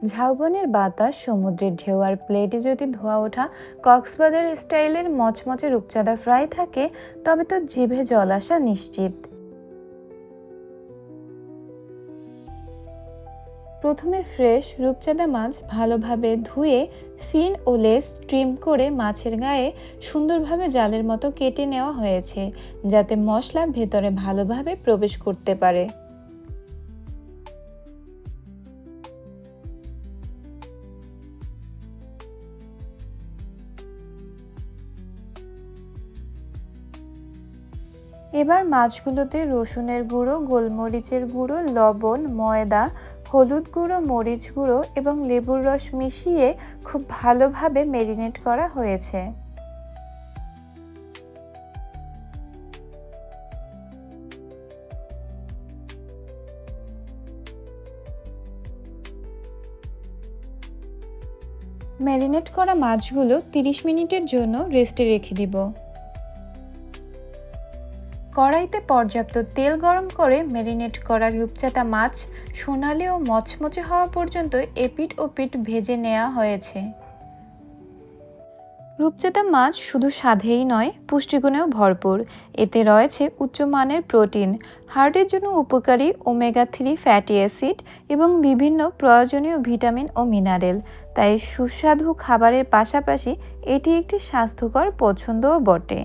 ঝাউবনের বাতাস, সমুদ্রের ঢেউ আর প্লেটে যদি ধোয়া ওঠা কক্সবাজার স্টাইলের মচমচে রূপচাঁদা ফ্রাই থাকে, তবে তো জিভে জল আসা নিশ্চিত। প্রথমে ফ্রেশ রূপচাঁদা মাছ ভালোভাবে ধুয়ে ফিন ও লেস ট্রিম করে মাছের গায়ে সুন্দরভাবে জালের মতো কেটে নেওয়া হয়েছে, যাতে মশলা ভেতরে ভালোভাবে প্রবেশ করতে পারে। এবার মাছগুলোতে রসুনের গুঁড়ো, গোলমরিচের গুঁড়ো, লবণ, ময়দা, হলুদ গুঁড়ো, মরিচ গুঁড়ো এবং লেবুর রস মিশিয়ে খুব ভালোভাবে ম্যারিনেট করা হয়েছে। ম্যারিনেট করা মাছগুলো 30 মিনিটের জন্য রেস্টে রেখে দিব। কড়াইতে পর্যাপ্ত তেল গরম করে ম্যারিনেট করা রূপচাঁদা মাছ সোনালি ও মচমচে হওয়া পর্যন্ত এপিঠ ওপিঠ ভেজে নেওয়া হয়েছে। রূপচাঁদা মাছ শুধু স্বাদেই নয়, পুষ্টিগুণেও ভরপুর। এতে রয়েছে উচ্চমানের প্রোটিন, হার্টের জন্য উপকারী ওমেগা 3 ফ্যাটি অ্যাসিড এবং বিভিন্ন প্রয়োজনীয় ভিটামিন ও মিনারেল। তাই সুস্বাদু খাবারের পাশাপাশি এটি একটি স্বাস্থ্যকর পছন্দও বটে।